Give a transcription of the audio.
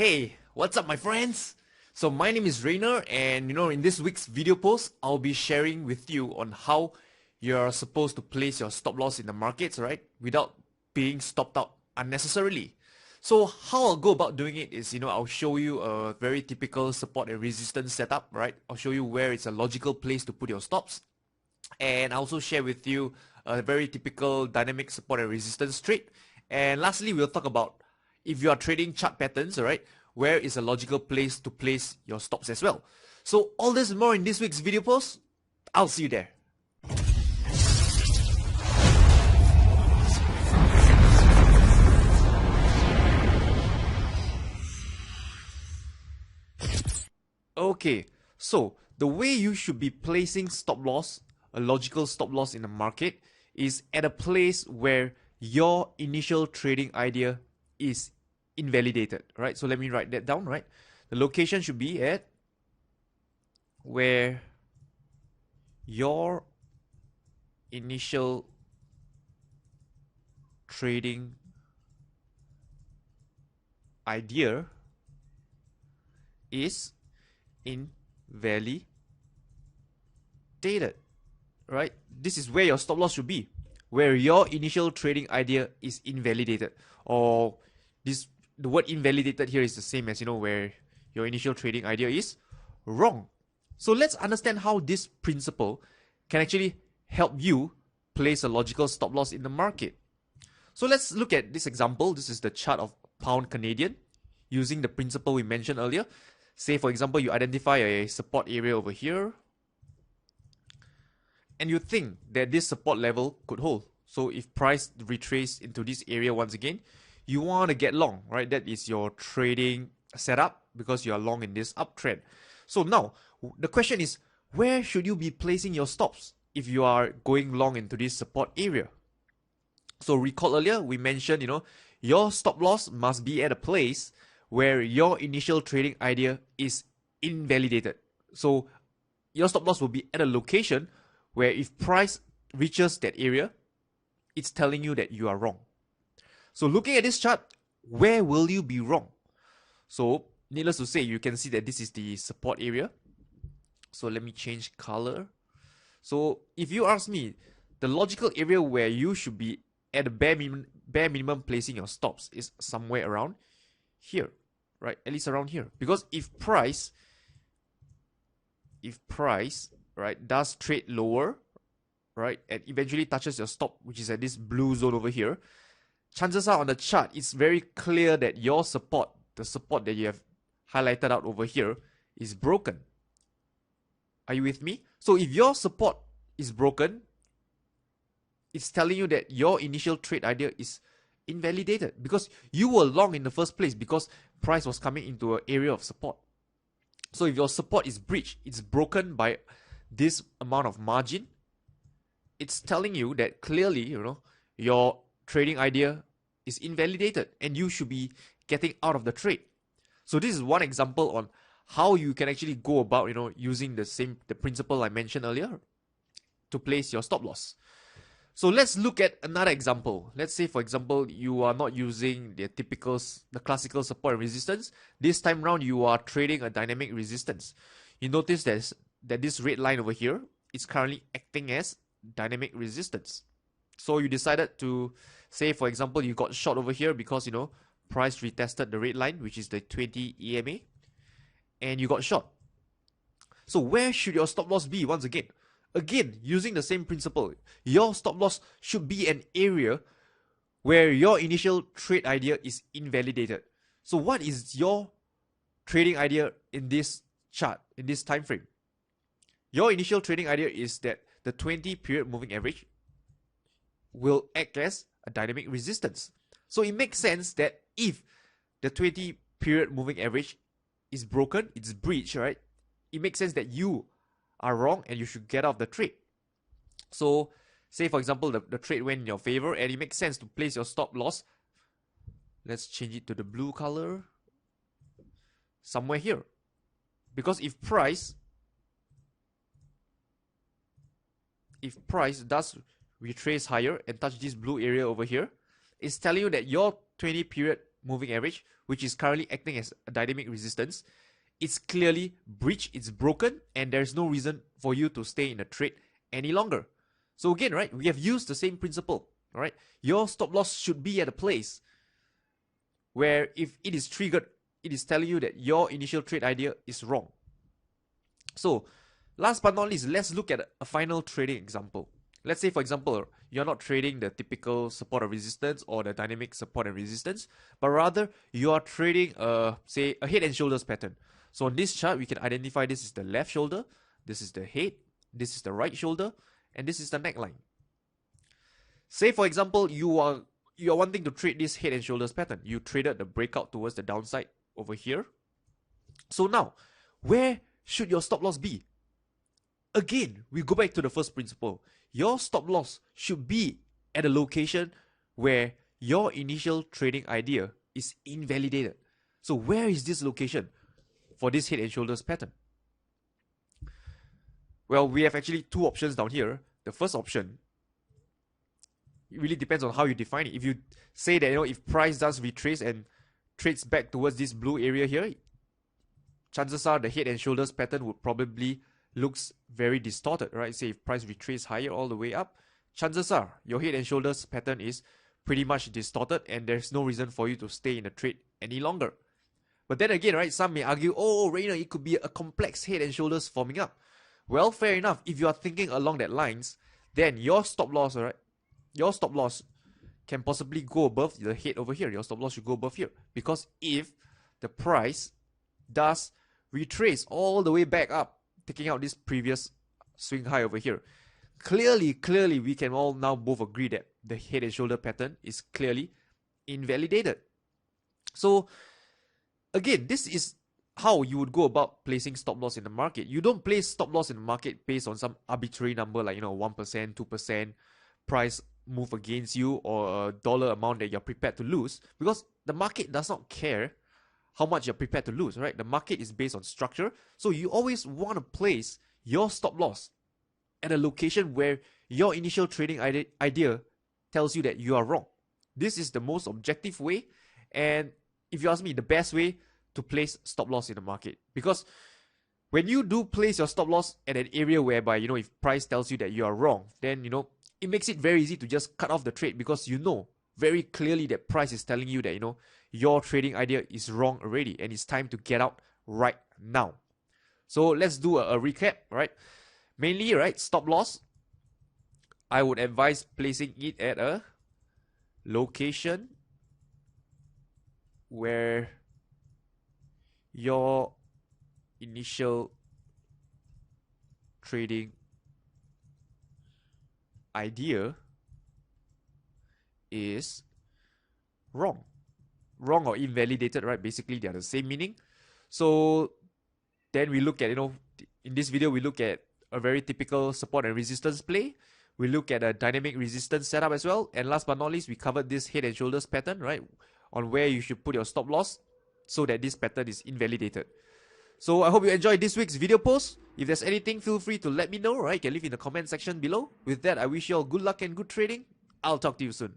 Hey, what's up my friends? So my name is Rainer, and in this week's video post, I'll be sharing with you on how you're supposed to place your stop loss in the markets, right? Without being stopped out unnecessarily. So how I'll go about doing it is, I'll show you a very typical support and resistance setup, right? I'll show you where it's a logical place to put your stops. And I'll also share with you a very typical dynamic support and resistance trade. And lastly, we'll talk about if you are trading chart patterns, alright, where is a logical place to place your stops as well. So all this and more in this week's video post. I'll see you there. Okay, so the way you should be placing stop loss, a logical stop loss in the market, is at a place where your initial trading idea is invalidated, right? So let me write that down, right? The location should be at where your initial trading idea is invalidated, right? This is where your stop loss should be, where your initial trading idea is invalidated, or the word invalidated here is the same as where your initial trading idea is wrong. So let's understand how this principle can actually help you place a logical stop loss in the market. So let's look at this example. This is the chart of pound Canadian using the principle we mentioned earlier. Say for example you identify a support area over here and you think that this support level could hold. So if price retrace into this area once again, you want to get long, right? That is your trading setup because you are long in this uptrend. So now the question is, where should you be placing your stops if you are going long into this support area? So recall earlier we mentioned, your stop loss must be at a place where your initial trading idea is invalidated. So your stop loss will be at a location where if price reaches that area, it's telling you that you are wrong. So looking at this chart, where will you be wrong? So needless to say, you can see that this is the support area. So let me change color. So if you ask me, the logical area where you should be at a bare minimum placing your stops is somewhere around here, right? At least around here. Because if price, right, does trade lower, right, and eventually touches your stop, which is at this blue zone over here, chances are on the chart, it's very clear that your support, the support that you have highlighted out over here, is broken. Are you with me? So if your support is broken, it's telling you that your initial trade idea is invalidated because you were long in the first place because price was coming into an area of support. So if your support is breached, it's broken by this amount of margin, it's telling you that clearly, your trading idea is invalidated and you should be getting out of the trade. So this is one example on how you can actually go about, using the principle I mentioned earlier to place your stop loss. So let's look at another example. Let's say, for example, you are not using the classical support and resistance. This time round, you are trading a dynamic resistance. You notice that this red line over here is currently acting as dynamic resistance. So you decided to say, for example, you got short over here because, price retested the red line, which is the 20 EMA, and you got short. So where should your stop loss be once again? Again, using the same principle, your stop loss should be an area where your initial trade idea is invalidated. So what is your trading idea in this chart, in this time frame? Your initial trading idea is that the 20 period moving average will act as a dynamic resistance. So it makes sense that if the 20 period moving average is broken, it's breached, right? It makes sense that you are wrong and you should get out of the trade. So say for example the trade went in your favor and it makes sense to place your stop loss. Let's change it to the blue color somewhere here, because if price does retrace higher and touch this blue area over here, it's telling you that your 20 period moving average, which is currently acting as a dynamic resistance, it's clearly breached, it's broken, and there's no reason for you to stay in a trade any longer. So again, right, we have used the same principle, all right? Your stop loss should be at a place where if it is triggered, it is telling you that your initial trade idea is wrong. So last but not least, let's look at a final trading example. Let's say, for example, you're not trading the typical support and resistance or the dynamic support and resistance, but rather you are trading, say, a head and shoulders pattern. So on this chart, we can identify this is the left shoulder, this is the head, this is the right shoulder, and this is the neckline. Say, for example, you are wanting to trade this head and shoulders pattern. You traded the breakout towards the downside over here. So now, where should your stop loss be? Again, we go back to the first principle. Your stop loss should be at a location where your initial trading idea is invalidated. So where is this location for this head and shoulders pattern? Well, we have actually two options down here. The first option, it really depends on how you define it. If you say that, if price does retrace and trades back towards this blue area here, chances are the head and shoulders pattern would probably looks very distorted, right? Say if price retrace higher all the way up, chances are your head and shoulders pattern is pretty much distorted and there's no reason for you to stay in the trade any longer. But then again, right, some may argue, oh, Rainer, it could be a complex head and shoulders forming up. Well, fair enough. If you are thinking along that lines, then your stop loss, right, your stop loss can possibly go above the head over here. Your stop loss should go above here. Because if the price does retrace all the way back up, taking out this previous swing high over here, clearly we can all now both agree that the head and shoulder pattern is clearly invalidated. So again, this is how you would go about placing stop loss in the market. You don't place stop loss in the market based on some arbitrary number like 1%, 2% price move against you or a dollar amount that you're prepared to lose, because the market does not care how much you're prepared to lose, right? The market is based on structure. So you always want to place your stop loss at a location where your initial trading idea tells you that you are wrong. This is the most objective way, and if you ask me, the best way to place stop loss in the market. Because when you do place your stop loss at an area whereby, if price tells you that you are wrong, then, it makes it very easy to just cut off the trade, because very clearly that price is telling you that, your trading idea is wrong already and it's time to get out right now. So let's do a recap, right? Mainly, right, stop loss, I would advise placing it at a location where your initial trading idea is wrong or invalidated, right? Basically, they are the same meaning. So then we look at, in this video, we look at a very typical support and resistance play. We look at a dynamic resistance setup as well. And last but not least, we covered this head and shoulders pattern, right? On where you should put your stop loss so that this pattern is invalidated. So I hope you enjoyed this week's video post. If there's anything, feel free to let me know, right? You can leave in the comment section below. With that, I wish you all good luck and good trading. I'll talk to you soon.